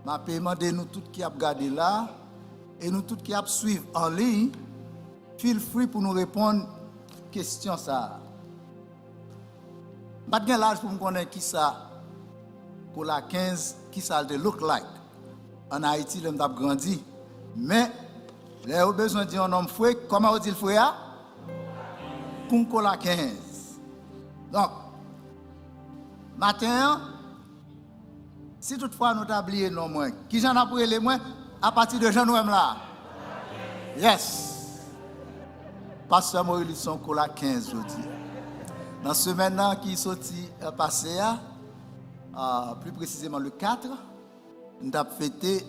m'a demandé nous tous qui a regardé là et nous tous qui a suivre en ligne, feel free pour nous répondre question ça. Pas de l'âge pour me connaître qui ça pour la 15 qui ça de look like. En Haïti, l'homme a grandi, mais les a besoin d'un homme fouet, comment on dit le fouet là? Pour la 15. Donc matin, si toutefois nous t'avons oublié non moins, qui j'en a pris les moins à partir de Jean Nouem là? Yes. Pasteur Maurice son cola 15 aujourd'hui. Dans ce maintenant qui est sorti passé, plus précisément le 4, nous avons fêté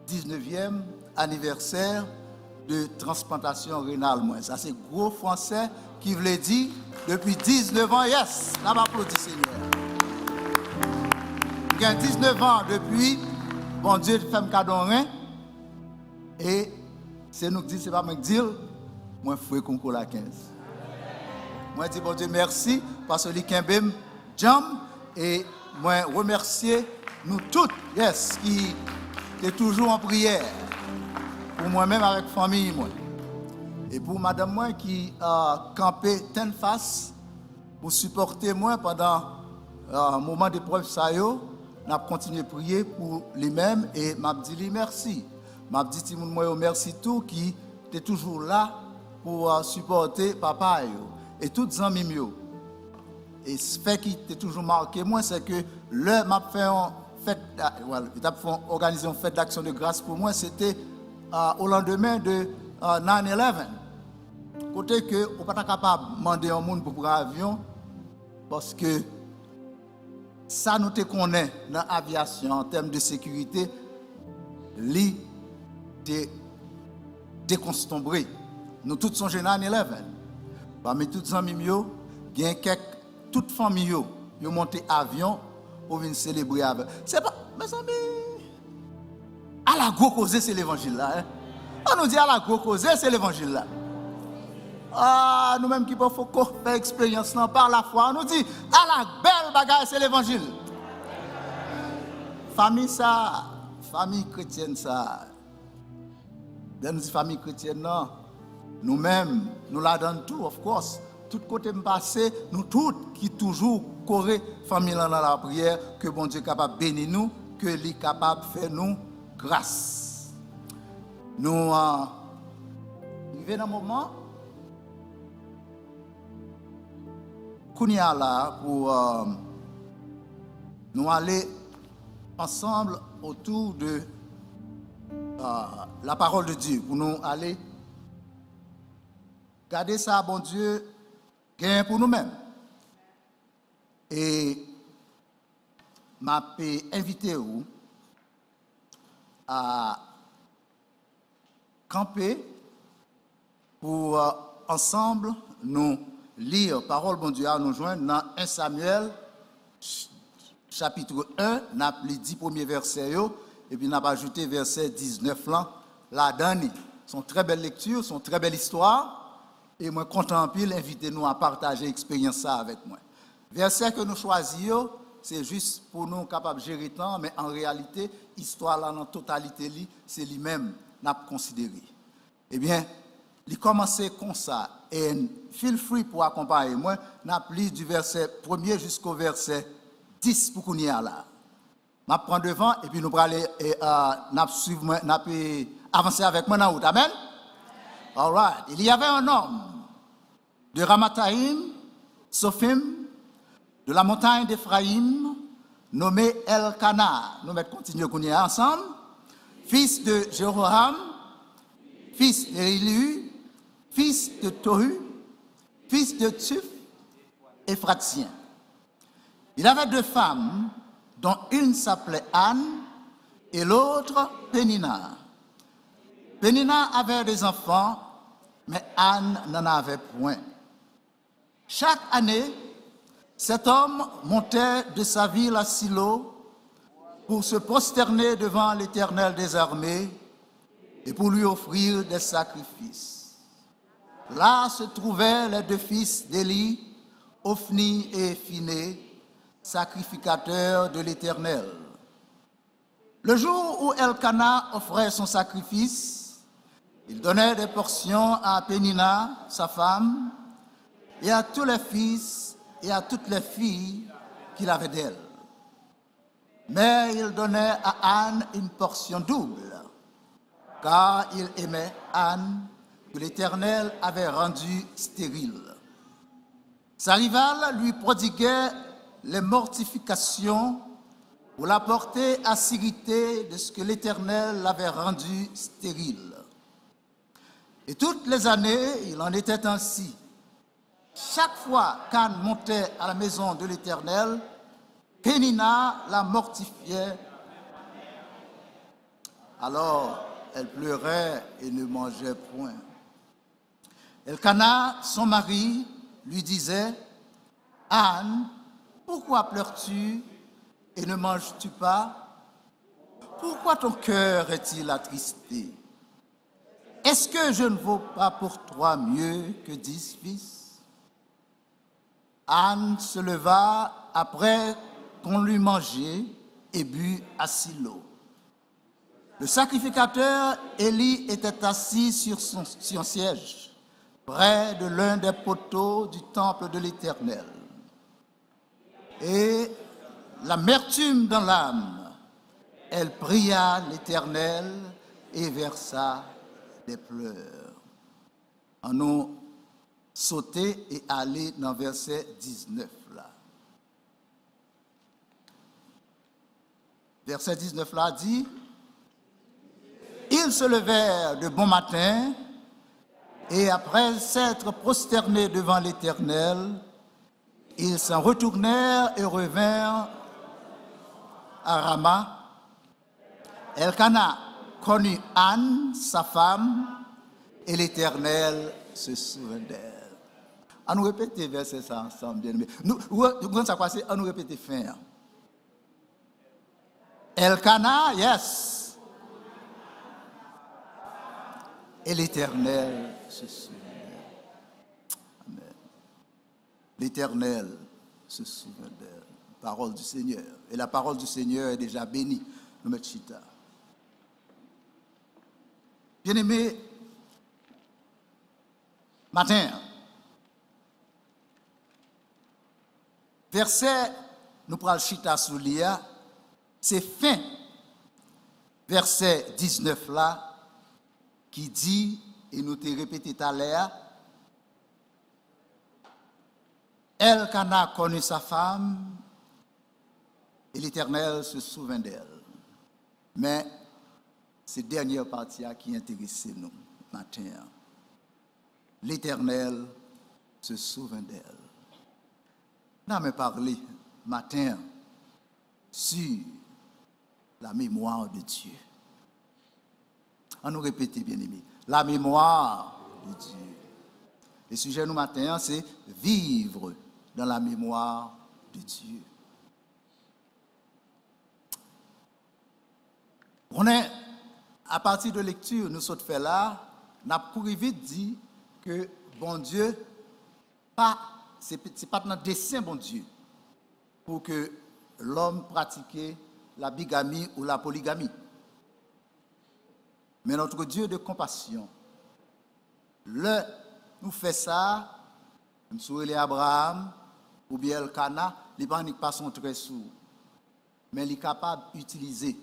19e anniversaire de transplantation rénale. Ça c'est gros français qui voulait dire depuis 19 ans, yes, là m'applaudit Seigneur. Il y a 19 ans depuis, bon Dieu fait un cadeau rien. Et c'est nous qui disons, c'est pas moi qui dis, moi je fais concours la 15. Moi je dis bon Dieu merci parce que les Kimbem jam et moi remercier nous tous, yes, qui est toujours en prière pour moi-même avec famille moi. Et pour madame moi qui a campé telle face pour supporter moi pendant un moment d'épreuve ça yo, n'a continué à prier pour lui-même et m'a dit merci. M'a dit tout moi merci tout qui était toujours là pour supporter papa yo et toutes amis yo. Et ce fait qui était toujours marqué moi c'est que le m'a fait une fête voilà, il a organisé une fête d'action de grâce pour moi, c'était au lendemain de 9/11. Côté que on pas capable demander un monde pour prendre avion parce que ça nous te connaît dans l'aviation en termes de sécurité, li déconstombré. Nous tous sommes jeunes en 9/11. Parmi tous les amis, il y a toute famille qui ont monté avion pour venir célébrer avec. C'est pas, mes amis, à la gros cause, c'est l'évangile là. Hein? On nous dit à la gros cause, c'est l'évangile là. Ah, nous-mêmes qui pouvons faire expérience par la foi, on nous dit à la belle bagarre, c'est l'évangile. Famille ça, famille chrétienne ça. Nous dit famille chrétienne non. Nous-mêmes, nous la donnons tout, of course. Tout côté passé, nous tous qui toujours correct famille dans la prière, que bon Dieu est capable de bénir nous, que lui est capable de faire nous grâce. Nous arrivons dans un moment qu'on y a là pour nous aller ensemble autour de la parole de Dieu, pour nous aller garder ça, bon Dieu, gain pour nous-mêmes. Et m'a invité vous à camper pour ensemble nous lire parole bon Dieu à nous joindre dans 1 Samuel chapitre 1, n'a les 10 premiers versets et puis n'a pas ajouté verset 19 là là-dedans. Sont très belles lectures, sont très belles histoires et moi content pile invitez-nous à partager l'expérience ça avec moi. Verset que nous choisissons, c'est juste pour nous capables de gérer le temps, mais en réalité, l'histoire là dans totalité c'est lui-même n'a considéré. Eh bien, il commence comme ça et feel free pour accompagner moi, n'a pris du verset 1er jusqu'au verset 10 pour qu'on y a là. Je prends devant et puis nous allons suivre, avancer avec moi dans la route. Amen. All right. Il y avait un homme de Ramathaïm, Sophim, de la montagne d'Éphraïm, nommé Elkana. Nous allons continuer qu'on y est ensemble. Fils de Jéroham, fils d'Élihu, fils de Tohu, fils de Tuf, Éphratien. Il avait deux femmes, dont une s'appelait Anne et l'autre Pénina. Pénina avait des enfants, mais Anne n'en avait point. Chaque année, cet homme montait de sa ville à Silo pour se prosterner devant l'Éternel des armées et pour lui offrir des sacrifices. Là se trouvaient les deux fils d'Élie, Ophni et Phiné, sacrificateurs de l'Éternel. Le jour où Elkana offrait son sacrifice, il donnait des portions à Pénina, sa femme, et à tous les fils et à toutes les filles qu'il avait d'elle. Mais il donnait à Anne une portion double, car il aimait Anne, que l'Éternel avait rendue stérile. Sa rivale lui prodiguait les mortifications pour la porter à s'irriter de ce que l'Éternel l'avait rendu stérile. Et toutes les années, il en était ainsi. Chaque fois qu'Anne montait à la maison de l'Éternel, Pénina la mortifiait. Alors, elle pleurait et ne mangeait point. Elkana, son mari, lui disait, « Anne, pourquoi pleures-tu et ne manges-tu pas? Pourquoi ton cœur est-il attristé? Est-ce que je ne vaux pas pour toi mieux que 10 fils? » Anne se leva après qu'on l'eut mangé et bu à Silo. Le sacrificateur Élie était assis sur son siège, près de l'un des poteaux du temple de l'Éternel. Et l'amertume dans l'âme, elle pria l'Éternel et versa des pleurs. En nous sauter et aller dans verset 19 là. Verset 19 là dit, ils se levèrent de bon matin et après s'être prosternés devant l'Éternel, ils s'en retournèrent et revinrent à Rama. Elkana connut Anne, sa femme, et l'Éternel se souvint d'elle. On nous répéter verset ça ensemble, bien aimé. Nous, ça passe, on nous répéter fin. Elkana, yes. Et l'Éternel se souvint d'elle. Amen. L'Éternel se souvint d'elle. Parole du Seigneur. Et la parole du Seigneur est déjà bénie. Nous mettons chita. Bien-aimé, matin, verset, nous prenons le chita sous l'IA, c'est fin, verset 19 là, qui dit, et nous t'ai répété tout à l'heure, Elkana connut sa femme, et l'Éternel se souvint d'elle. Mais c'est dernière partie qui intéresse nous matin. L'Éternel se souvint d'elle. Nous avons parlé matin sur la mémoire de Dieu. On nous répète bien aimé. La mémoire de Dieu. Le sujet nous matin, c'est vivre dans la mémoire de Dieu. On est, à partir de lecture, nous sommes fait là, nous avons couru vite dit que bon Dieu, ce n'est pas notre dessein, bon Dieu, pour que l'homme pratique la bigamie ou la polygamie. Mais notre Dieu de compassion, nous fait ça, nous sommes Abraham ou bien Elkana, il n'est pas son très sourd, mais il est capable d'utiliser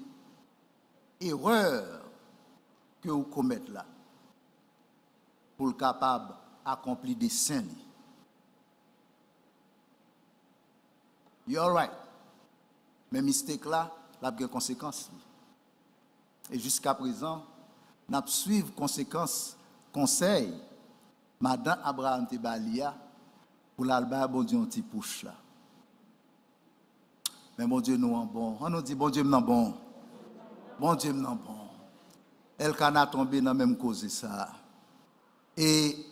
erreur que vous commettez là pour le capable d'accomplir des saints. You're right. Mais mistake là, il a des conséquences. Et jusqu'à présent, nous suivons conséquences, conseils, Madame Abraham Tebalia, pour l'alba, bon Dieu, un petit push là. Mais bon Dieu, nous en bon. On nous dit, bon Dieu, nous bon. Bon Dieu, nous bon. Elkana tombé dans la même cause ça. Et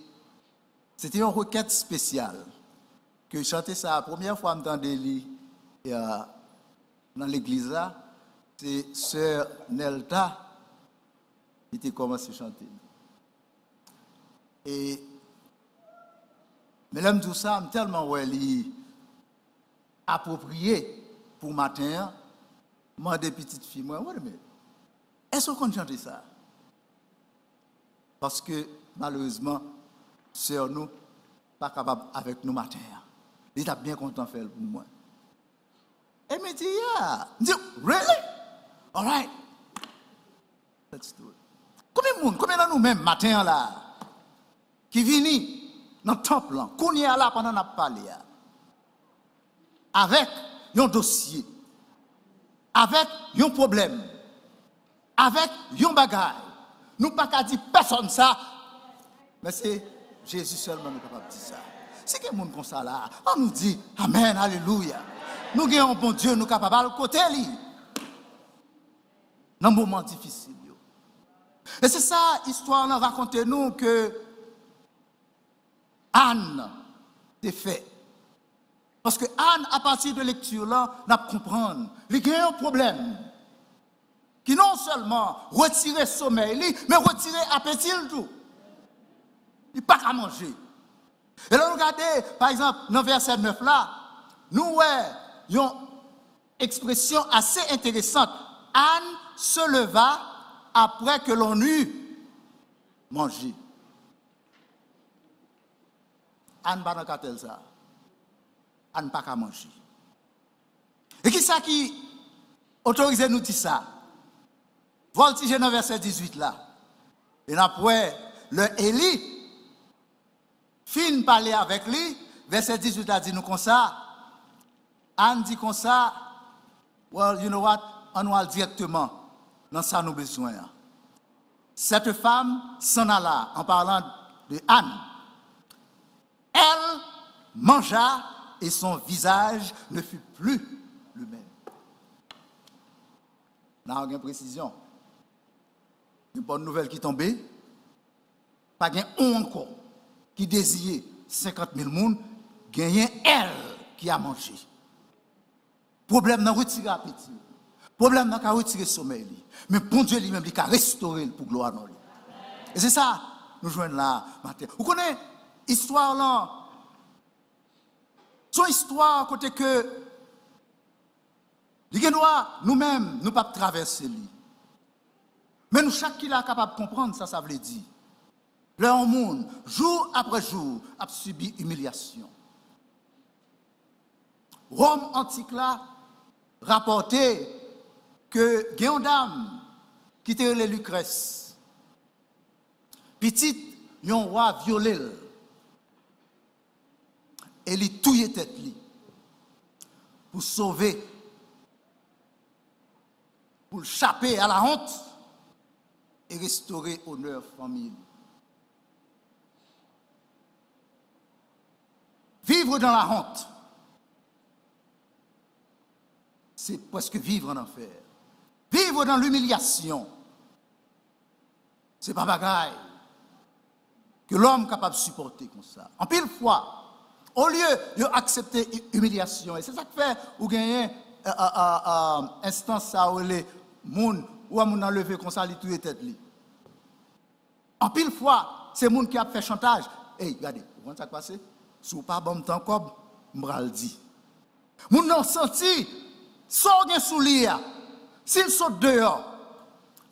c'était une requête spéciale que je chantais ça la première fois que j'entendais dans l'église là. C'est sœur Nelta qui était commencé à chanter. Et mais l'homme tout ça, tellement approprié pour matin, Moi, des petites filles, moi, est-ce qu'on chante ça? Parce que, malheureusement, sœur nous, pas capable avec nous matin. Il est bien content de faire pour moi. Et me dit, yeah. Je dis, really? All right. Let's do it. Combien de nous-mêmes, matin, là, qui viennent dans le temple, qu'on y est là pendant qu'on parlé, avec un dossier, avec un problème, avec un bagage, nous pas qu'à dire personne ça, mais c'est Jésus seulement nous capable de dire ça. Si quelqu'un comme ça là, on nous dit Amen, Alléluia. Nous avons un bon Dieu, nous sommes capables de côté lui. Dans un moment difficile. Et c'est ça, l'histoire nous raconte nous que Anne est fait. Parce que Anne, à partir de lecture là, n'a pas comprendre. Il y a un problème. Qui non seulement retire sommeil, mais retire appétit tout. Il n'y a pas qu'à manger. Et là, regardez, par exemple, dans le verset 9 là, nous avons une expression assez intéressante. Anne se leva après que l'on eut mangé. Anne n'a pas tel ça. Anne n'a pas qu'à manger. Et qui ça qui autorise nous dire ça? Voltige dans verset 18 là. Et après, le Élie fin parler avec lui, verset 18 a dit nous comme ça. Anne dit comme ça, well, you know what, on va directement dans ça nous besoin. Cette femme s'en alla en parlant de Anne. Elle mangea et son visage ne fut plus le même. Là, on a une précision. Une bonne nouvelle qui tombait, pas un encore qui désirait 50 000 personnes, gagné elle qui a mangé. Problème n'a retiré appétit. Problème n'a qu'à retirer sommeil. Mais bon Dieu lui-même, il a restauré pour gloire dans lui. Et c'est ça, nous jouons là matin. Vous connaissez l'histoire là? Son histoire, côté que nous-mêmes, nous ne pouvons pas traverser lui. Mais nous, chaque qui est capable de comprendre, ça veut dire. Le monde, jour après jour, a subi humiliation. Rome antique là rapportait que une dame qui était le Lucrèce, petite, un roi violé, et il touillait tête li pour sauver, pour échapper à la honte et restaurer honneur famille. Vivre dans la honte, c'est presque vivre en enfer. Vivre dans l'humiliation, c'est pas bagaille que l'homme est capable de supporter comme ça. En pile fois, au lieu d'accepter l'humiliation, et c'est ça qui fait ou gagner instance ça où les gens ou à mon enlever comme ça, les tout est tête li. En pile fois, c'est moun qui a fait chantage. Hey, regardez, vous voyez ça qui passe? Si vous pas bon temps comme m'bral dit. Moun non senti sort gen sou li a. S'il saute dehors,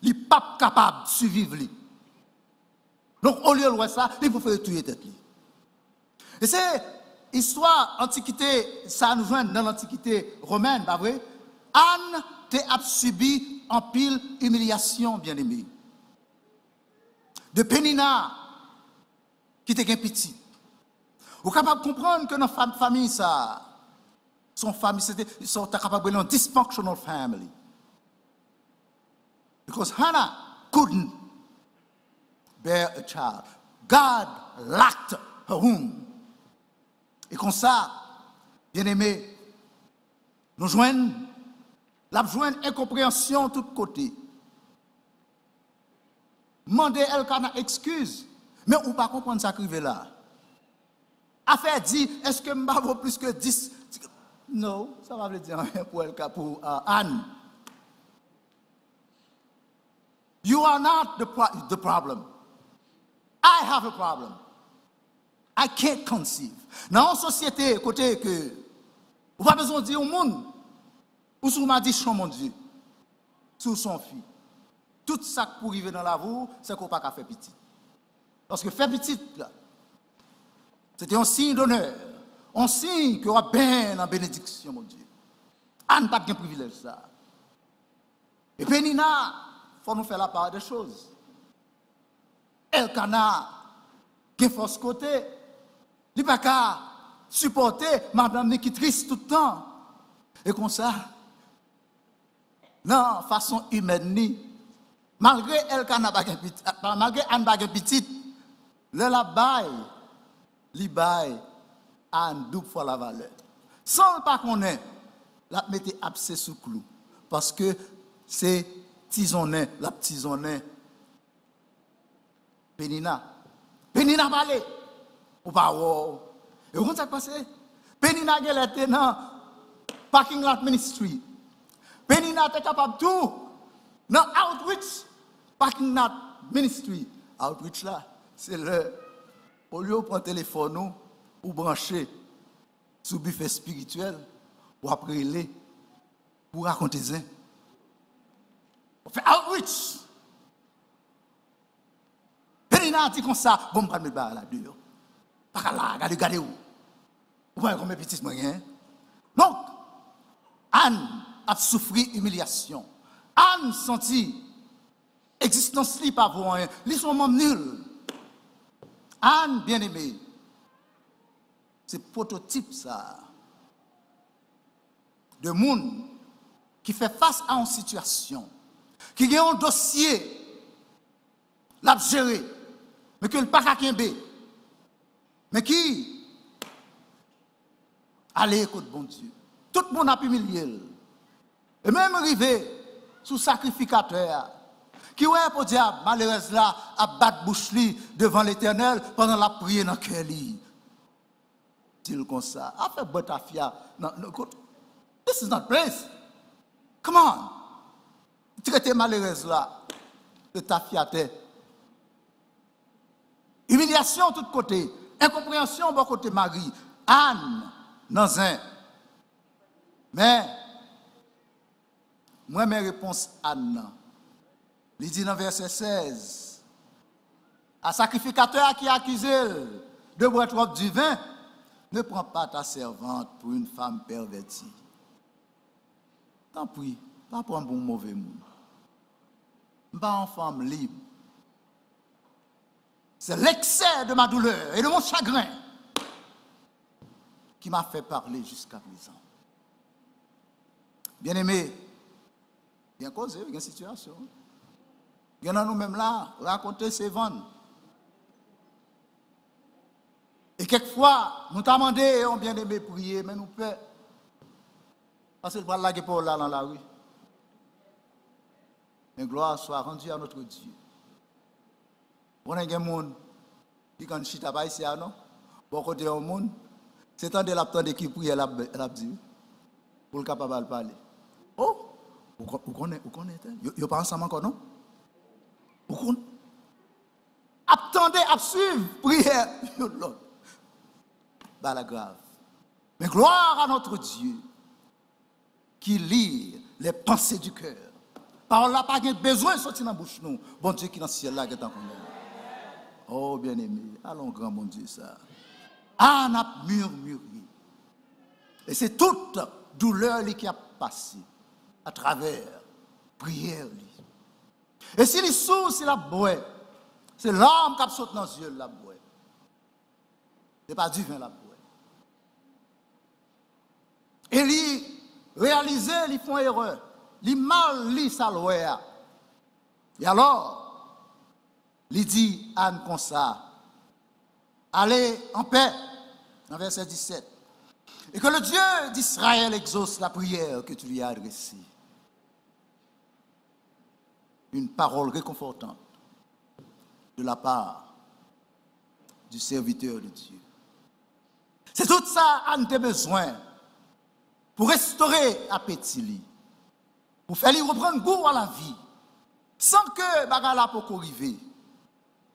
il pas capable de survivre li. Donc au lieu de voir ça, il faut faire tuer tête li. Et c'est histoire antiquité, ça nous joint dans l'antiquité romaine, pas vrai? Anne a subi en pile humiliation, bien aimé. De Pénina, qui était un petit. Vous êtes capable de comprendre que dans la famille, ça, son famille, ils sont capables de dysfunctional family. Because Hannah couldn't bear a child. God lacked her womb. Et comme ça, bien aimé, nous joignons incompréhension de tous côtés. Mandez elle qu'on a excuse, mais on ne peut pas comprendre ça qui arrive là. Affaire dit, est-ce que je vaut plus que 10? Non, ça va veut dire rien pour Anne. You are not the problem. I have a problem. I can't conceive. Dans une société, côté que, vous n'avez pas besoin de dire au monde, ou si vous m'avez dit, mon Dieu, sur son fils. Tout ça pour arriver dans la vie, c'est qu'on n'a pas fait petit. Parce que faire petit, là, c'était un signe d'honneur, un signe qu'on a bien en bénédiction, mon Dieu. On n'a pas de privilège, ça. Et Pénina, il faut nous faire la part des choses. Elkana, qui est force côté, il n'a pas qu'à supporter madame qui est triste tout le temps. Et comme ça, non, façon humaine, malgré Elkana, malgré Anne Bagay petite, le la bail, li bail à une double fois la valeur. Sans le pas qu'on est, la mettez abcès sous clou. Parce que c'est tisonné, la tisonné. Pénina balé. Ou pas, wow. Et comment ça se passe? Pénina était dans parking lot ministry. Pénina était capable de tout. Dans outreach, parking lot ministry. Outreach là, c'est le. Au lieu de prendre le téléphone ou brancher sur le buffet spirituel, ou après les, pour raconter ça. On fait outreach. Pénina dit comme ça, bon, je vais me battre là-dedans. Pas là, regardez où. Vous voyez combien de petits moyens. Donc, Anne a souffert humiliation. Anne senti existence li pas pour rien. Li sont même nuls. Anne, bien-aimée, c'est prototype ça de monde qui fait face à une situation, qui a un dossier, l'a géré, mais que le pas qu'à mais qui allez écoute bon Dieu. Tout le monde a humilié. Et même arrivé sous sacrificateur, qui ouais pour diable, malheureusement là, à battre bouche devant l'Éternel pendant la prière dans cœur li. Dit comme ça, a fait boîte à fia. Non, this is not place. Come on. Traiter malheureuse là de ta fiaté. Humiliation de tous côtés, incompréhension de côté Marie, Anne dans un. Mais moi mes réponses Anne. Il dit dans verset 16, à sacrificateur qui accuse de boire trop du vin, ne prends pas ta servante pour une femme pervertie. Tant pis, pas pour un bon mauvais monde. Pas une femme libre. C'est l'excès de ma douleur et de mon chagrin qui m'a fait parler jusqu'à présent. Bien-aimé, bien causé, bien situation. Il y en a nous-mêmes là, raconter ces ventes. Et quelquefois, nous t'avons demandé, on bien aimé prier, mais nous peut. Parce que le bras là pour là dans la rue. Mais gloire soit rendue à notre Dieu. On a des gens qui quand chita pas ici, non? Bon côté au monde, c'est tant de l'attendre qui prie, elle a dit, pour le capable de parler. Oh, vous connaissez? Vous pas ensemble encore, non? Attendez à suivre, prière, bah la grave. Mais gloire à notre Dieu qui lit les pensées du cœur. Par là, pas besoin de sortir dans la bouche, nous. Bon Dieu qui est dans le ciel là, qui est en commun. Oh, bien-aimé, allons grand mon Dieu, ça. Anne a murmuré. Et c'est toute douleur qui a passé à travers prière. Et si les sous, c'est la boue, c'est l'âme qui a sauté dans les yeux, la boue. Ce n'est pas du vin, la boue. Et ils réalisent, ils font erreur. Ils mal lisent sa loi. Et alors, il dit Anne comme ça, allez en paix, dans verset 17. Et que le Dieu d'Israël exauce la prière que tu lui as adressée. Une parole réconfortante de la part du serviteur de Dieu. C'est tout ça Anne a besoin pour restaurer l'appétit, pour faire lui reprendre goût à la vie, sans que bagala pour arriver.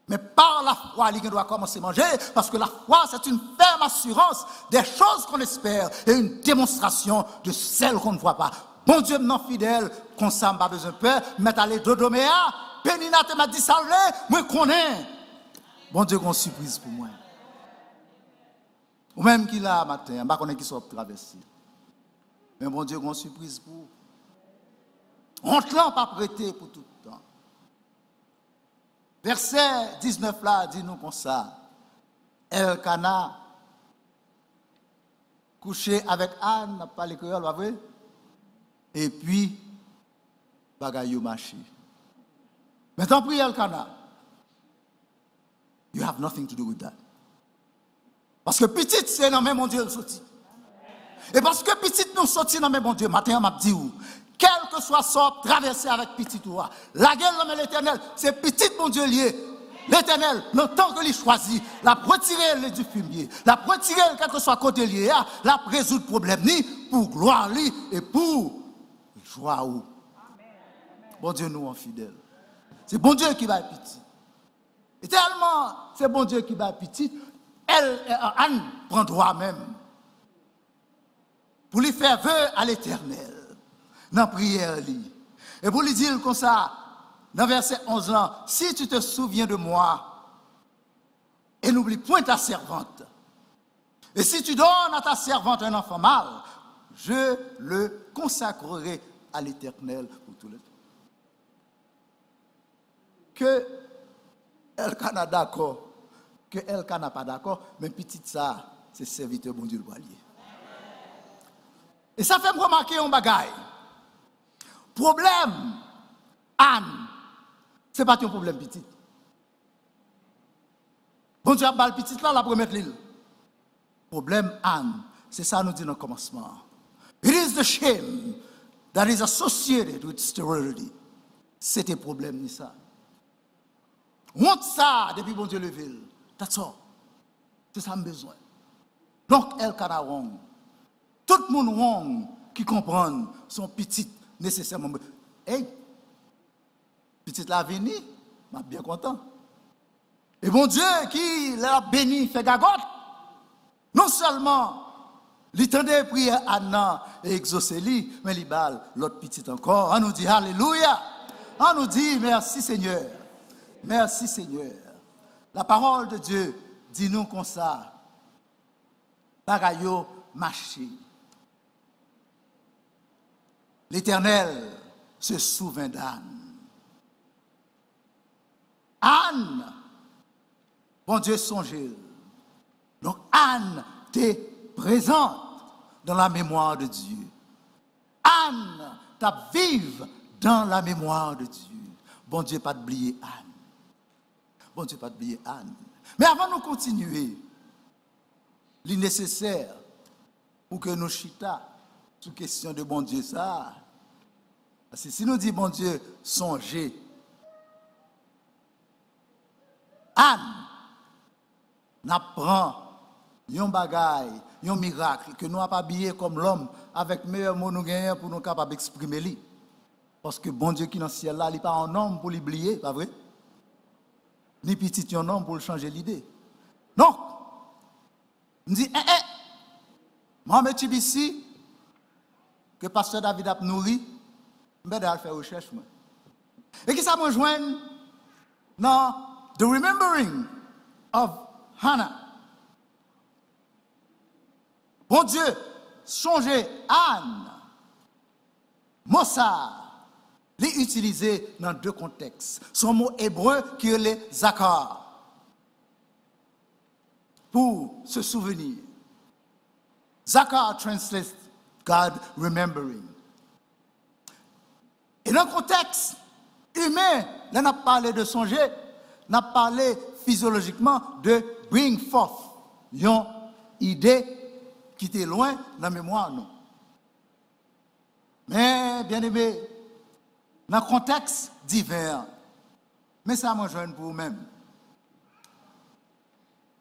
Mais par la foi, il doit commencer à manger, parce que la foi, c'est une ferme assurance des choses qu'on espère et une démonstration de celles qu'on ne voit pas. Bon Dieu, non fidèle, comme ça, pas besoin de peur, mais allez dodoméa, Pénina te m'a dit salvé, moi connais. Bon Dieu, qu'on surprise pour moi. Ou même qui là matin, je ne connais pas qui soit traversé. Mais bon Dieu, qu'on surprise pour vous. On ne l'a pas prêté pour tout le temps. Verset 19 là, dit-nous comme ça. Elkana, couché avec Anne, n'a pas les créoles, pas vrai? Et puis, bagayou marché. Maintenant, prie Elkana. You have nothing to do with that. Parce que petite, c'est dans même mon Dieu, sorti. Et parce que petite nous sorti dans même mon Dieu, matin, m'a dit où, quel que soit sort traversé avec petite ou la guerre dans l'éternel, c'est petite mon Dieu lié. L'éternel, le temps que lui choisit, la retirer du fumier, la retirer quel que soit côté lié, la résoudre problème ni pour gloire lui et pour joie ou. Bon Dieu nous en fidèle. C'est bon Dieu qui va être petit. Et tellement c'est bon Dieu qui va être petit, Anne prend droit même pour lui faire vœu à l'éternel dans la prière. Et pour lui dire comme ça, dans verset 11 là, si tu te souviens de moi et n'oublie point ta servante, et si tu donnes à ta servante un enfant mâle, je le consacrerai à l'éternel pour tout le temps. Que Elkana d'accord, que Elkana pas d'accord, mais petite ça, c'est serviteur bon Dieu le voilier. Et ça fait me remarquer un bagaille. Problème, Anne, ce n'est pas un problème petit. Bon Dieu a balle petite là, la première l'île. Problème, Anne, c'est ça nous dit dans le commencement. It is the shame that is associated with sterility. C'était problème ni ça. Honte ça depuis bon Dieu le ville. That's all. C'est ça me besoin. Donc, Elkana wrong. Tout le monde wrong qui comprend son petit nécessairement. Hey, petite la vini, je suis bien content. Et bon Dieu qui l'a béni, fait gagote. Non seulement l'étendait prière Anna et exaucé-li, mais il balle l'autre petite encore. On nous dit Alléluia. On nous dit merci Seigneur. Merci Seigneur. La parole de Dieu dit nous comme ça. Bagayo marché. L'Éternel se souvint d'Anne. Anne, bon Dieu songez. Donc Anne t'est présente dans la mémoire de Dieu. Anne t'a vive dans la mémoire de Dieu. Bon Dieu pas oublier Anne. Bon Dieu pas oublier Anne. Mais avant de continuer, il est nécessaire pour que nous chita sous question de bon Dieu ça. Parce que si nous disons bon Dieu, songez. Anne n'apprend un bagaille, un miracle que nous n'avons pas habillé comme l'homme avec meilleur mot nous gagnons pour nous capables d'exprimer lui. Parce que bon Dieu qui est dans le ciel là, il n'est pas un homme pour l'oublier, pas vrai? Ni petit un homme pour changer l'idée. Donc, on dit, Mohamed Tibissi, que pasteur David a nourri, je vais faire recherche. Et qui ça me joint dans The Remembering of Hannah. Bon Dieu, songez Anne, Mossa, les utiliser dans deux contextes. Son mot hébreu qui est le zakar. Pour se souvenir. Zakar translates God remembering. Et dans le contexte humain, là, on a parlé de songer, on a parlé physiologiquement de bring forth une idée qui était loin dans la mémoire. Non. Mais, bien aimé, dans le contexte divers, mais ça me joint pour vous-même.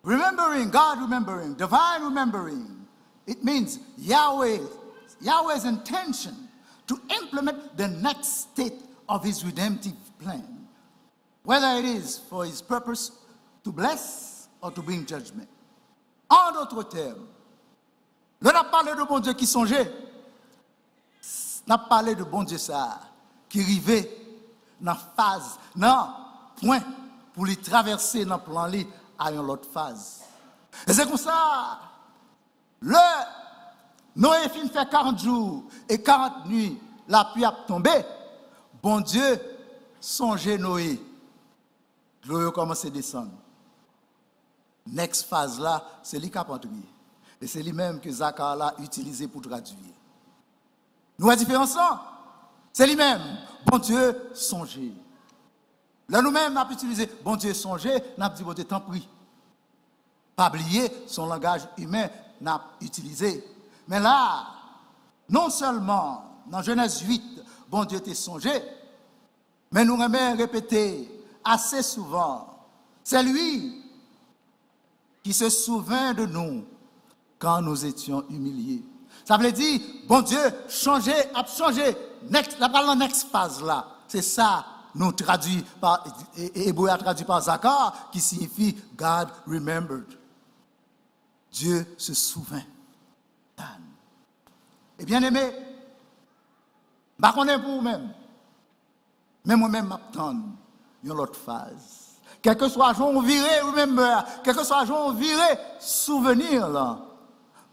Remembering, God remembering, divine remembering, it means Yahweh's intention to implement the next state of his redemptive plan, whether it is for his purpose to bless or to bring judgment. En d'autres termes, l'on a parlé de bon Dieu qui songeait. n'a parlé de bon Dieu ça, qui arrivait dans phase, non, point, pour les traverser dans le plan à une autre phase. Et c'est comme ça, Noé fin fait 40 jours et 40 nuits, la pluie a tombé, bon Dieu, songez Noé, l'eau a commencé à descendre. Next phase là, c'est lui qui a entré. Et c'est lui-même que Zacharie a utilisé pour traduire. Nous avons différence là. C'est lui-même. Bon Dieu, songez. Là, nous-mêmes, nous avons utilisé bon Dieu, songez. Nous avons dit, bon Dieu, t'en prie. Pas oublier son langage humain, nous avons utilisé. Mais là, non seulement, dans Genèse 8, bon Dieu t'a songé, mais nous aimons répéter assez souvent. C'est lui qui se souvint de nous quand nous étions humiliés. Ça veut dire, bon Dieu, changer, a changé. La parole next phase là, c'est ça, nous traduit par, Hébreu a traduit par Zacharie, qui signifie God remembered. Dieu se souvint. Et bien aimé, je ne connais pas pour vous-même, mais moi-même, m'attends une autre phase. Quel que soit jour, on virait, remember, quel que soit jour, on virait, souvenir là,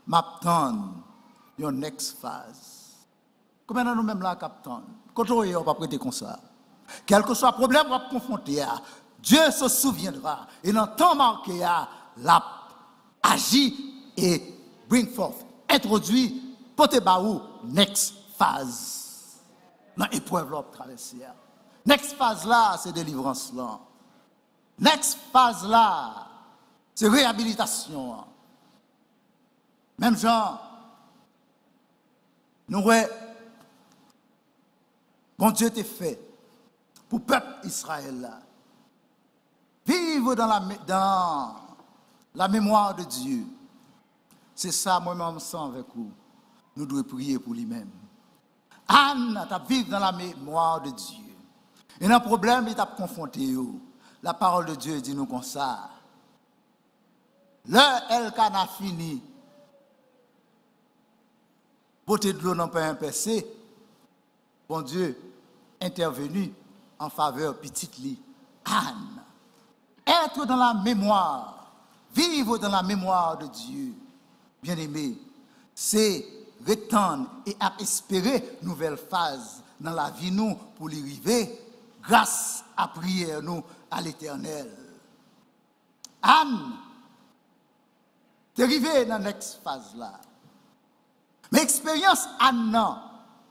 m'attends une next phase. Combien de nous-mêmes là, captain? Quand on va prêter comme ça. Quel que soit le problème, on va confronter. Dieu se souviendra. Et dans le temps marqué, l'a agi et bring forth, introduit, porter baou, next phase. Dans l'épreuve là, traverser. Next phase là, c'est délivrance là. Next phase là, c'est réhabilitation. Même genre, nous voyons, bon Dieu t'a fait pour le peuple Israël là. Vivre dans la mémoire de Dieu. C'est ça, moi-même, ensemble avec vous. Nous devons prier pour lui-même. Anne, tu vivre dans la mémoire de Dieu. Et dans le problème, il t'a confronté. La parole de Dieu dit nous comme ça. L'heure, elle a fini. Beauté de l'eau n'a pas un percé. Bon Dieu, intervenu en faveur petite lit. Anne. Être dans la mémoire, vivre dans la mémoire de Dieu, bien aimé, c'est retendre et espérer une nouvelle phase dans la vie nous pour y arriver grâce à prière nous à l'Éternel. Anne, tu es arrivé dans la next phase là. Mais expérience Anne,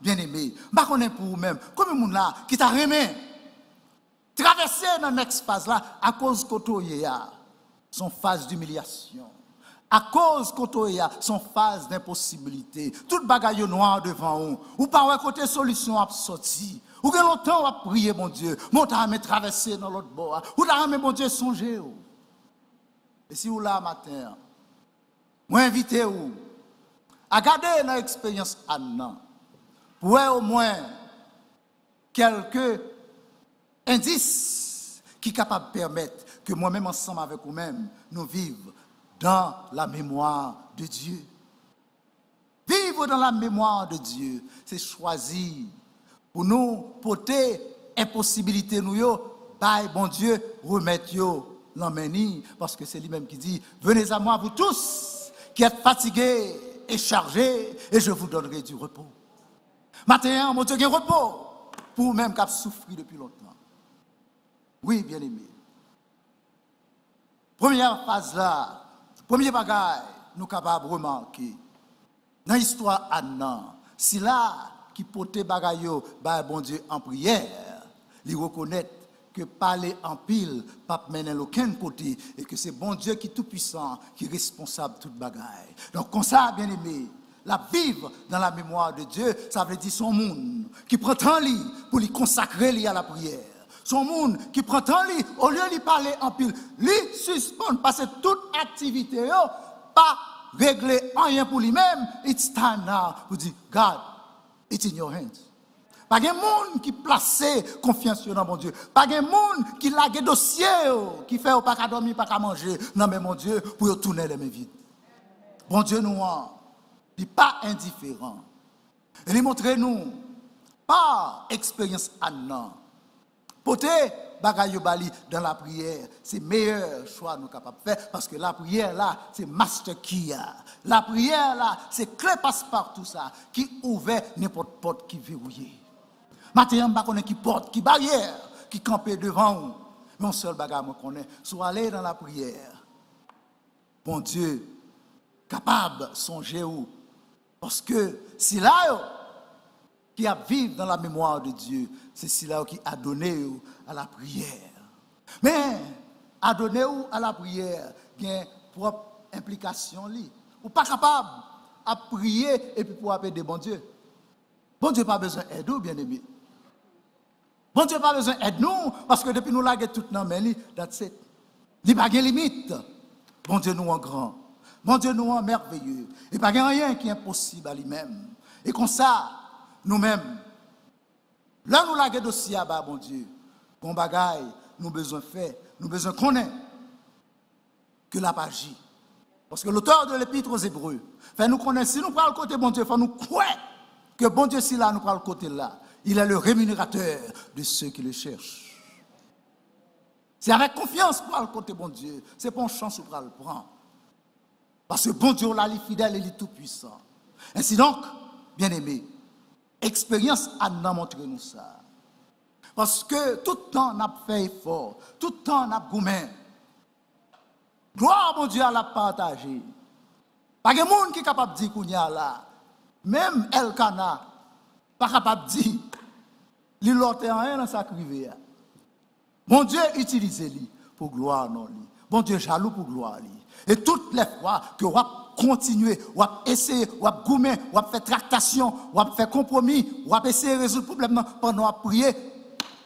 bien aimé, je ne connais pas pour vous-même, comme le monde là qui t'a remis, traversé dans la next phase là à cause que son phase d'humiliation. À cause que son phase d'impossibilité. Toute bagaille noire devant vous. Ou par un côté solution à sortir. Ou que longtemps on va prier mon Dieu. Mon t'as traverser dans l'autre bord. Ou t'as mon Dieu songer. Et si vous là matin, moi invitez vous à garder dans l'expérience Anna. Pour au moins quelques indices qui sont capables de permettre que moi-même ensemble avec vous-même, nous vivions dans la mémoire de Dieu. Vivre dans la mémoire de Dieu, c'est choisir pour nous porter impossibilité nous bon Dieu, remettre l'emmeni, parce que c'est lui-même qui dit, venez à moi vous tous qui êtes fatigués et chargés, et je vous donnerai du repos. Maintenant, mon Dieu, il y a un repos pour vous-même qui avez souffert depuis longtemps. Oui, bien aimé. Première phase là, premier bagage, nous sommes capables de remarquer. Dans l'histoire Anna, si là, qui portait bagage, bon Dieu en prière, il reconnaît que parler en pile, pas mener aucun côté, et que c'est bon Dieu qui est tout puissant, qui est responsable de toute bagaille. Donc, comme ça, bien aimé, la vivre dans la mémoire de Dieu, ça veut dire son monde qui prend temps pour lui consacrer à la prière. Son monde qui prend temps au lieu de parler en pile, lui suspend parce que toute activité, pas régler rien pour lui-même, it's time now pour dire, God, it's in your hands. Pas de monde qui place confiance dans mon Dieu. Pas de monde qui lague dossier, qui fait pas qu'à dormir, pas qu'à manger. Non mais mon Dieu, pour tourner les mains vides. Bon Dieu nous, il n'est pas indifférent. Il montre nous par expérience Anna. Poté bagay yo bali dans la prière, c'est meilleur choix nous capable faire parce que la prière là, c'est master key. La prière là, c'est clé passe-partout ça qui ouvert n'importe porte qui verrouillée. Maintenant, on ne connaît qui porte, qui barrière, qui campait devant nous. Mais un seul bagage moi connais, soit aller dans la prière. Bon Dieu, capable de songer où. Parce que si là qui a vivre dans la mémoire de Dieu, c'est celui-là qui a donné à la prière. Mais a donné à la prière, il y a une propre implication li. Ou pas capable à prier et puis pour appeler des bon Dieu. Bon Dieu pas besoin d'aide nous, bien aimé. Bon Dieu pas besoin d'aide nous parce que depuis nous laguer tout dans main li, that's it. Il n'y a pas de limite. Bon Dieu nous en grand. Bon Dieu nous en merveilleux. Il n'y a pas rien qui est impossible à lui-même. Et comme ça, nous-mêmes, là nous laguer dossier à bas, bon Dieu. Bon bagaille, nous besoin faire, nous besoin connaître que la magie. Parce que l'auteur de l'épître aux Hébreux fait nous connaître, si nous prenons le côté bon Dieu, il faut nous croire que bon Dieu, si là, nous prenons le côté là, il est le rémunérateur de ceux qui le cherchent. C'est avec confiance pour le côté bon Dieu, c'est pas une chance pour le prendre. Parce que bon Dieu, là, il est fidèle et il est tout puissant. Ainsi donc, bien aimé, expérience a montré nous ça. Parce que tout le temps, on a fait effort, tout le temps, on a gourmé. Gloire, mon Dieu, à la partager. Pas de monde qui est capable de dire qu'on y a là. Même Elkana, pas capable de dire, il l'autre rien dans sa criée. Mon Dieu, utilisez-le pour gloire non lui. Bon Dieu, jaloux pour gloire lui. Et toutes les fois que vous continuez, vous essayez, vous gourmé, vous faites tractation, vous faites compromis, vous essayez de résoudre le problème pendant que vous priez,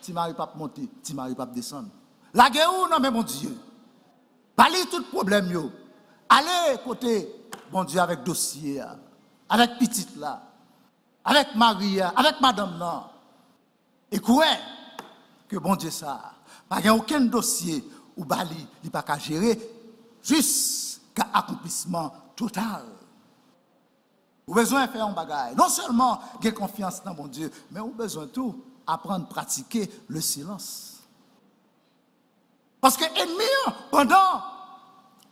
tu n'arrives pas à monter, tu n'arrives pas à descendre. La guerre, non, mais mon Dieu. Bali tout problème yo. Allez côté bon Dieu avec dossier, avec petite là, avec Maria, avec madame là. Et quoi que bon Dieu ça, pas y a aucun dossier ou Bali, il pas qu'à gérer jusqu'à accomplissement total. Vous avez besoin de faire un bagage. Non seulement avoir confiance dans mon Dieu, mais vous avez besoin de tout apprendre à pratiquer le silence. Parce que l'ennemi, pendant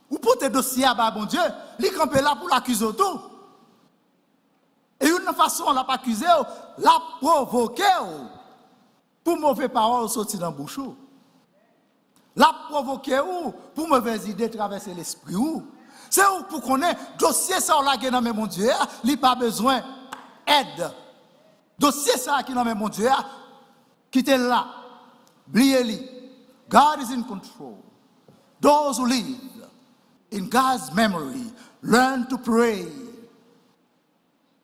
ou pour tes dossiers à bas, bon Dieu, il campe là pour l'accuser tout. Et une façon, on l'a pas accusé, l'a provoqué pour mauvaise parole sortir dans la bouche. L'a provoqué pour mauvaise idée traverser l'esprit. C'est pour qu'on ait dossier ça on l'a gagné dans mon Dieu, il n'y a pas besoin d'aide. Dossier ça qui dans mon Dieu, quittez là, oubliez-le. God is in control. Those who live in God's memory learn to pray,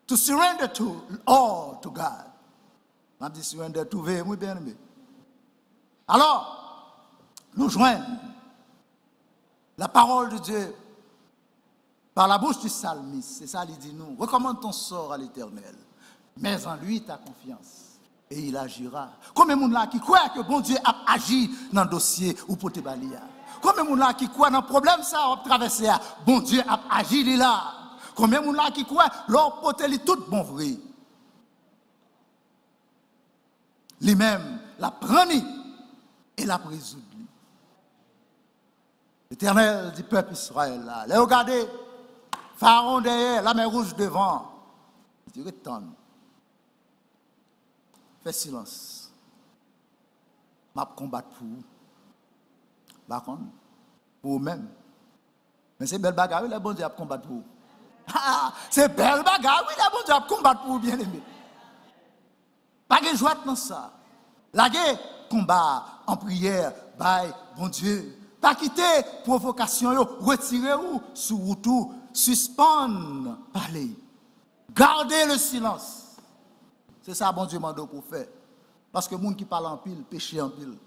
to surrender to all to God. On dit surrender tout, oui bien aimé. Alors, nous joignons la parole de Dieu par la bouche du psalmiste. C'est ça, il dit nous, recommande ton sort à l'Éternel, mais en lui ta confiance. Et il agira. Combien de gens qui croient que bon Dieu a agi dans le dossier ou pour te balayer? Combien de gens qui croient dans le problème ça a traversé? Bon Dieu a agi là. Combien de gens qui croient leur potel tout bon vrai? Lui-même la prendre et la résoudre. L'Éternel du peuple Israël là. Les regardez, Pharaon derrière, la mer rouge devant. Il dit retourne. Fais silence. Je vais combattre pour vous. Pour vous-même. Mais c'est belle bagarre, oui, le bon Dieu a combattre pour vous. C'est belle bagarre, oui, le bon Dieu a combattre pour vous, bien aimé. Pas de joie dans ça. La guerre, combat en prière, bye, bon Dieu. Pas quitter provocation, retirez-vous sous tout, suspendre, parler. Gardez le silence. C'est ça, bon Dieu m'a dit pour faire. Parce que les gens qui parlent en pile, péché en pile.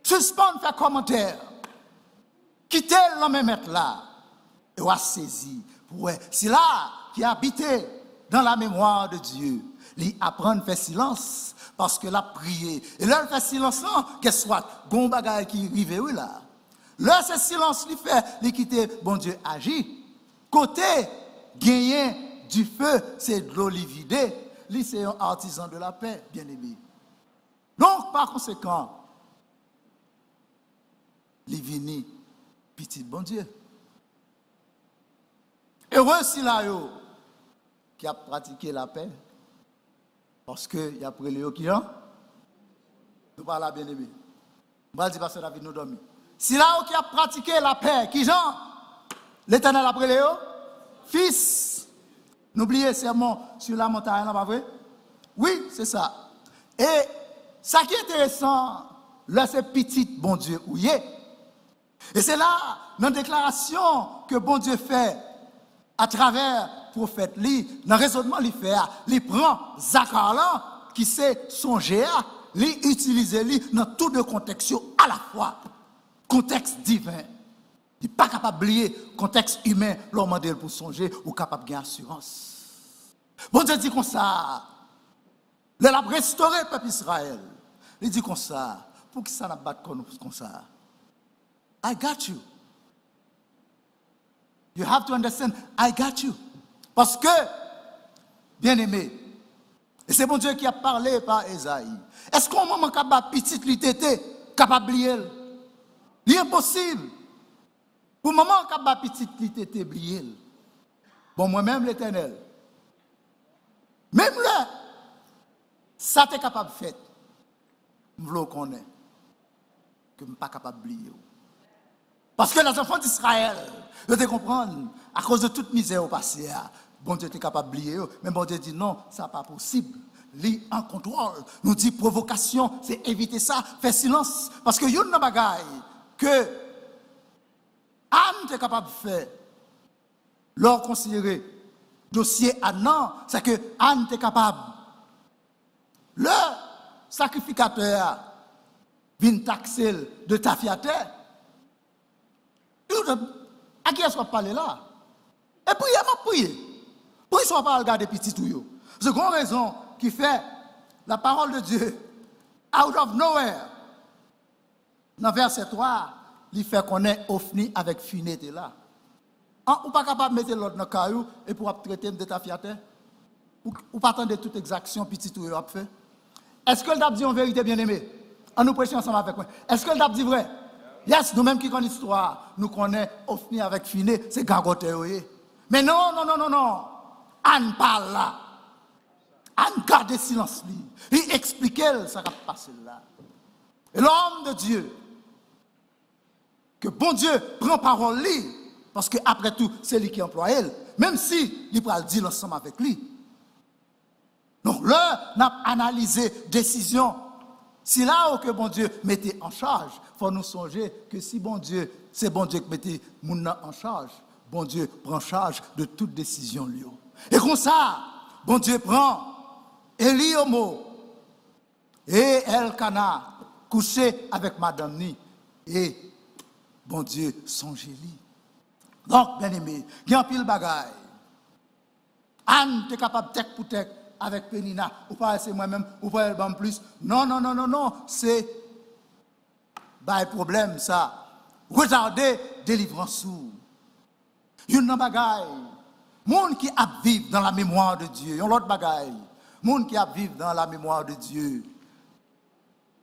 Suspendre, faire commentaire. Quittez le même être là. Et on a saisi. C'est là qui habité dans la mémoire de Dieu. Il apprend à faire silence. Parce que la prière. Et là, il fait silence, qu'est-ce soit, bon bagage qui arrive, oui là. Là, ce silence, il fait, il quitte, bon Dieu agit. Côté, gagner du feu, c'est de l'eau vidée. lui c'est un artisan de la paix, bien-aimé. Donc, par conséquent, il vini petit bon Dieu. Heureux si là qui a pratiqué la paix, parce qu'il y a pris les qui ont, nous parlons bien-aimé. On va dire parce que David nous dormi. Si là qui a pratiqué la paix, qui Jean, l'Éternel a pris les fils. N'oubliez serment sur la montagne, pas vrai? Oui, c'est ça. Et ça qui est intéressant, là c'est petit bon Dieu où y est. Et c'est là, dans la déclaration que bon Dieu fait à travers le prophète, dans le raisonnement qu'il fait, il prend Zacharie, qui sait songer, il utilise dans tous les contextes à la fois. Contexte divin. Il n'est pas capable d'oublier le contexte humain, l'homme demande pour songer ou capable de assurance. Bon Dieu dit comme ça, il a restauré le peuple Israël. Il dit comme ça, pour qui ça n'a pas comme ça? I got you. You have to understand, I got you. Parce que, bien aimé, et c'est bon Dieu qui a parlé par Esaïe. Est-ce qu'au moment où la petite était capable d'oublier? C'est impossible. Pour le moment où la petite était oubliée. Bon, moi-même, l'Éternel. Même là, ça t'es capable de faire. Je veux qu'on est. Que je ne suis pas capable d'oublier. Parce que les enfants d'Israël, ils te comprendre, à cause de toute misère au passé, bon Dieu était capable d'oublier. Mais bon Dieu dit non, ça n'est pas possible. Lui en contrôle. Nous dit provocation, c'est éviter ça, faire silence. Parce que il y a une bagaille que Anne est capable de faire. Leur considérer dossier Anne, c'est que Anne est capable. Le sacrificateur vient taxer de tafiateur. À qui est-ce qu'on parle là? Et puis, il m'a prié. Pour qu'ils ne soient pas regarder petit tout. C'est une raison qui fait la parole de Dieu, out of nowhere. Dans verset 3, il fait qu'on est Ophni avec finité là. Ou pas capable de mettre l'autre dans le caillou et pour traiter de ta fierté? Ou pas attendre toute exaction petit tout a fait? Est-ce que le dab dit en vérité bien aimé? En nous prêchant ensemble avec moi. Est-ce que le dab dit vrai? Yes, nous-mêmes qui connaissons l'histoire, nous connaissons Ophni avec Finé, c'est Gagote. Mais non. Anne parle là. Anne garde silence. Il explique ce qui a passé là. Et l'homme de Dieu, que bon Dieu prend parole lui, parce qu'après tout, c'est lui qui emploie elle, même si il peut le dire ensemble avec lui. Donc là, on a analysé décision. Si là où que bon Dieu mettait en charge, il faut nous songer que si bon Dieu, c'est bon Dieu qui mettait moun en charge, bon Dieu prend charge de toute décision lui. Et comme ça, bon Dieu prend Eliomo et Elkana couché avec Madame Ni et bon Dieu songe lui. Donc, bien aimé, il y a un pile bagaille. Anne, tu es capable de tête pour tête avec Pénina, ou pas c'est moi-même, ou pas elle plus. Non, c'est un problème ça. Regardez délivrance sous. Il y a une bagaille. Monde qui a vivre dans la mémoire de Dieu. Il y a l'autre bagaille. Monde qui a vivre dans la mémoire de Dieu.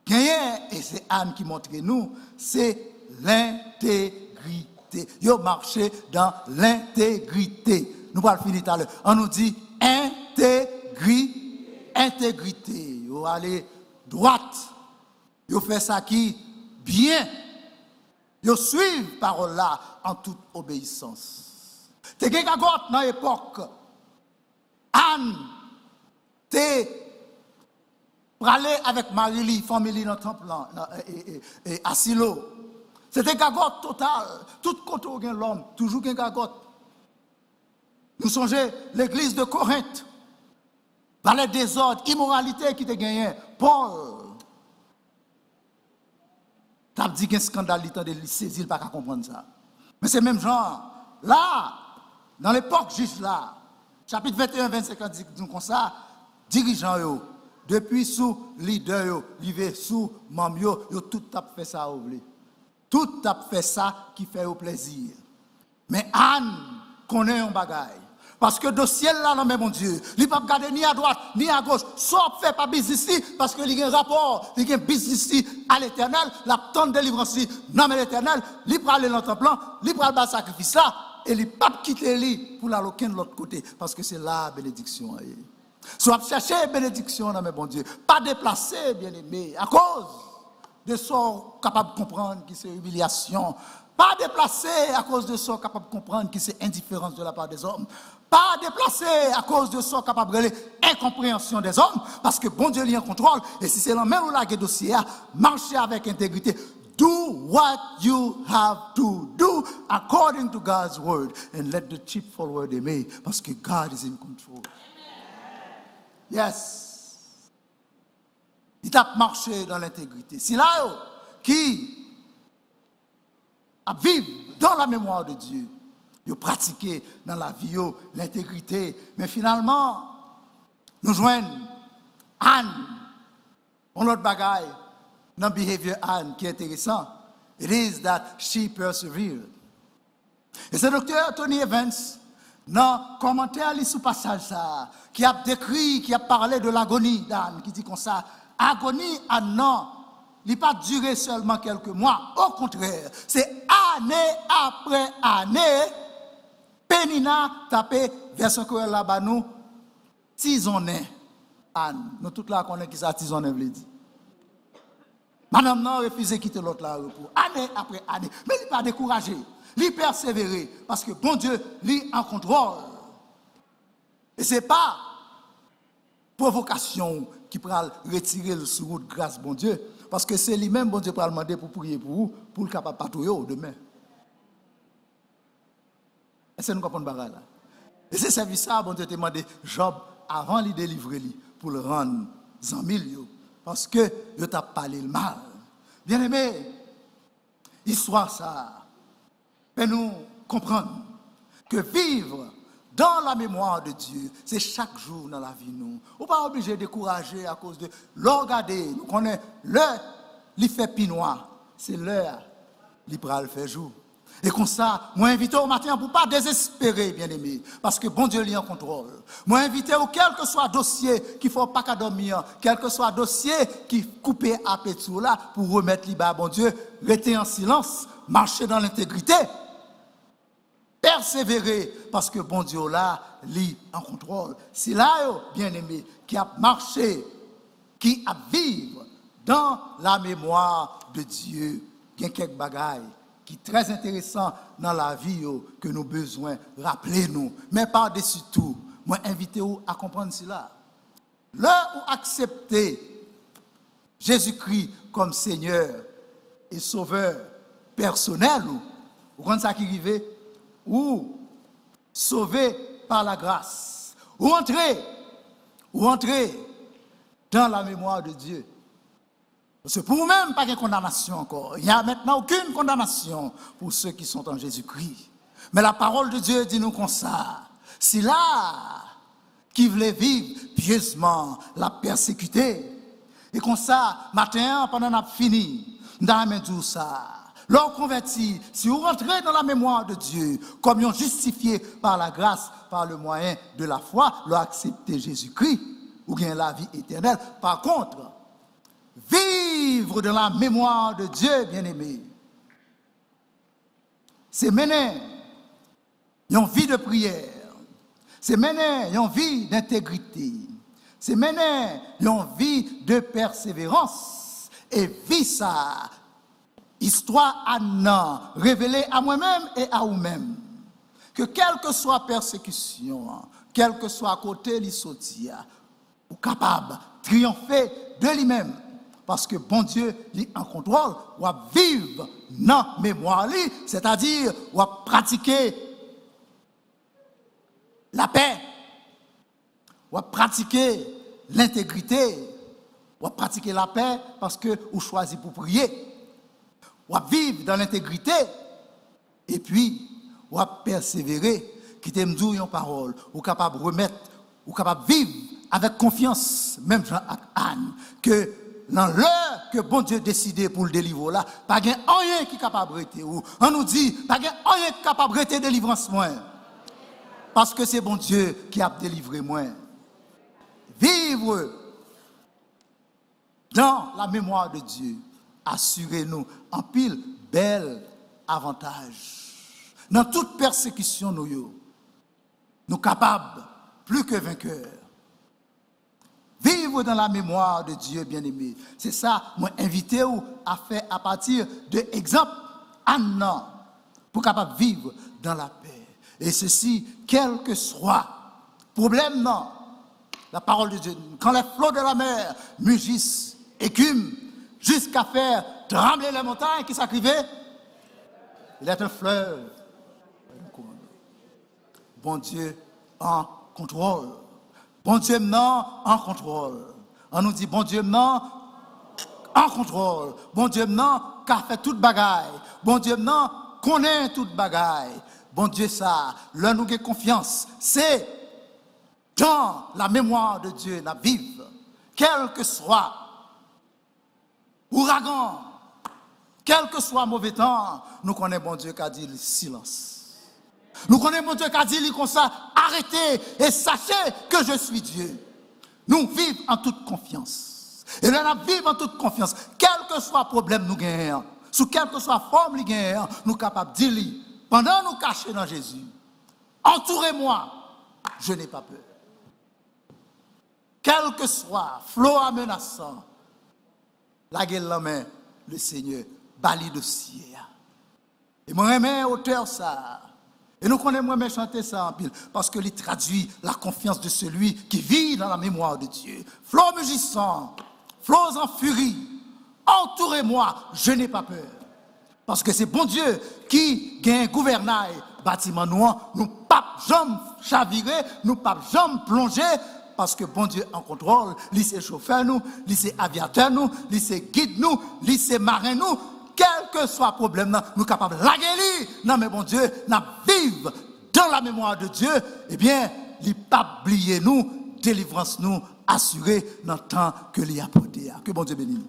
Et c'est Anne qui montre nous, c'est l'intégrité. Il a marché dans l'intégrité. Nous allons finir tout à l'heure. On nous dit intégrité. Vous allez droite. Vous faites ça qui bien. Vous suivez parole là en toute obéissance. C'est quelqu'un d'autre dans l'époque. Anne, t'es aller avec Marie, famille dans le temple et à Silo. C'était gagote total. Tout côté où l'homme, toujours un gagote. Nous songeons l'église de Corinthe. Dans les désordres, immoralité qui te gagnait. Paul. T'as dit qu'un scandale, il t'a saisi, il pas qu'à comprendre ça. Mais c'est même genre. Là, dans l'époque juste là, chapitre 21, 25, dit comme ça, dirigeants, depuis sous leader, livré sous membre, yo tout a fait ça oublié. Tout a fait ça qui fait au plaisir. Mais Anne connaît un bagaille. Parce que dossier là, non mais mon Dieu, il ne peut pas regarder ni à droite, ni à gauche. Soit fait pas business ici, parce qu'il y a un rapport, il y a un business ici à l'éternel, la tente de délivrance ici, non mais l'éternel, il peut aller dans ton plan, il peut aller dans le sacrifice là, et il ne peut pas quitter lui pour aller de l'autre côté, parce que c'est la bénédiction. Soit chercher bénédiction, non mais bon Dieu, pas déplacer, bien aimé, à cause de son capable de comprendre qui c'est humiliation. Pas déplacé à cause de ça capable de comprendre qui c'est indifférence de la part des hommes. Pas déplacé à cause de ça capable de incompréhension des hommes. Parce que bon Dieu est en contrôle. Et si c'est la même ou la dossier, marchez avec intégrité. Do what you have to do according to God's word. And let the sheep follow where they may. Parce que God is in control. Yes. Il a marché dans l'intégrité. C'est là qui à vivre dans la mémoire de Dieu, de pratiquer dans la vie l'intégrité. Mais finalement, nous joignons Anne, on l'autre bagaille, dans le behavior Anne qui est intéressant. It is that she persevered. Et c'est le docteur Tony Evans, dans le commentaire sur le passage ça, qui a décrit, qui a parlé de l'agonie d'Anne, qui dit comme ça, agonie Anne, non, il n'a pas duré seulement quelques mois. Au contraire, c'est année après année, Pénina tapé version que là-bas nous, tisonné. Anne, nous tous là connaissons qui ça tisonné veut dire. Madame non refusé quitter l'autre là pour année après année, mais il n'est pas découragé, il persévérer parce que bon Dieu, lui en contrôle. Et c'est pas provocation qui pourra retirer le sous route grâce bon Dieu. Parce que c'est lui-même, bon Dieu, pour demander pour prier pour vous, pour le capable de patrouiller demain. Est-ce que nous comprenons pas là? Et c'est service ça, bon Dieu, te demandé Job avant de délivrer lui, pour le rendre en milieu. Parce que il t'a parlé le mal. Bien aimé, histoire ça, fait nous comprendre que vivre dans la mémoire de Dieu, c'est chaque jour dans la vie nous. On n'est pas obligé de décourager à cause de l'orgadé. Nous connaissons l'heure, il fait pinois. C'est l'heure, il prend le fait jour. Et comme ça, moi invité au matin pour ne pas désespérer, bien aimé, parce que bon Dieu est en contrôle. Moi invité au quel que soit dossier qu'il ne faut pas qu'à dormir, quel que soit dossier qui coupe à pétou là, pour remettre l'ibà à bon Dieu, rester en silence, marcher dans l'intégrité. Persévérer, parce que bon Dieu là, lui en contrôle. C'est là, bien aimé, qui a marché, qui a vivre dans la mémoire de Dieu. Il y a quelques bagailles qui sont très intéressants dans la vie que nous avons besoin de rappeler nous. Mais par-dessus tout, moi invitez-vous à comprendre cela. Là où accepter Jésus-Christ comme Seigneur et Sauveur personnel, vous comprenez ça qui arrive? Ou sauvé par la grâce, ou entrer dans la mémoire de Dieu. Parce que pour vous-même, pas de condamnation encore. Il n'y a maintenant aucune condamnation pour ceux qui sont en Jésus-Christ. Mais la parole de Dieu dit nous comme ça. C'est là qui voulait vivre pieusement la persécuter. Et comme ça, matin, pendant qu'on a fini, dans la main de ça. L'homme converti, si vous rentrez dans la mémoire de Dieu, comme ils ont justifié par la grâce, par le moyen de la foi, l'ont accepté Jésus-Christ, ou bien la vie éternelle. Par contre, vivre dans la mémoire de Dieu, bien-aimé, c'est mener une vie de prière, c'est mener une vie d'intégrité, c'est mener une vie de persévérance, et vie ça. Histoire à non, révélée à moi-même et à vous-même, que quelle que soit persécution, quel que soit côté l'issotia, ou capable de triompher de lui-même, parce que bon Dieu est en contrôle, ou à vivre dans mémoire, c'est-à-dire ou à pratiquer la paix, ou à pratiquer l'intégrité, ou à pratiquer la paix parce que vous choisissez pour prier. Ou à vivre dans l'intégrité, et puis, ou à persévérer, qui t'aime dire une parole, ou capable de remettre, ou capable de vivre avec confiance, même Jean Anne, que dans l'heure que bon Dieu décidé pour le délivrer là, pas de rien qui est capable de rester, ou on nous dit, pas de rien qui est capable de rester délivrance moins. parce que c'est bon Dieu qui a délivré moi. Vivre dans la mémoire de Dieu, assurez-nous en pile bel avantage. Dans toute persécution, nous capables, plus que vainqueurs. Vivre dans la mémoire de Dieu bien-aimé. C'est ça, moi, invité ou à faire à partir de exemple Anna, pour capable vivre dans la paix. Et ceci, quel que soit problème, non. La parole de Dieu, quand les flots de la mer mugissent, écument, jusqu'à faire trembler les montagnes qui s'acrivaient, il est un fleuve. Bon Dieu en contrôle. Bon Dieu non en contrôle. On nous dit bon Dieu non en contrôle. Bon Dieu non qu'a fait toute bagaille. Bon Dieu non connaît toute bagaille. Bon Dieu ça, là nous avons confiance. C'est dans la mémoire de Dieu, la vive, quel que soit ouragan, quel que soit mauvais temps, nous connaissons bon Dieu qui a dit le silence. Nous connaissons bon Dieu qui a dit comme ça, arrêtez et sachez que je suis Dieu. Nous vivons en toute confiance. Et nous vivons en toute confiance. Quel que soit le problème nous gagnons, sous quelle que soit la forme nous gagnons, nous sommes capables de dire, pendant nous cacher dans Jésus, entourez-moi, je n'ai pas peur. Quel que soit flot menaçant, la gueule la main, le Seigneur, bali dossier. Et moi, j'aime auteur ça. Et nous connaissons moi chanter ça en pile, parce que il traduit la confiance de celui qui vit dans la mémoire de Dieu. Flots mugissants, flots en furie, entourez-moi, je n'ai pas peur. Parce que c'est bon Dieu qui gagne gouvernail, bâtiment noir, nous pas jamais chavirer, nous pas jamais plonger, parce que bon Dieu en contrôle, lui c'est chauffeur nous, lui c'est aviateur nous, lui c'est guide nous, lui c'est marin nous, quel que soit le problème, nous sommes capables de la guérir. Non mais bon Dieu, nous vivons dans la mémoire de Dieu, eh bien, il n'a pas oublié nous, délivrance nous, assurée dans le temps que l'il a apporté. Que bon Dieu bénisse.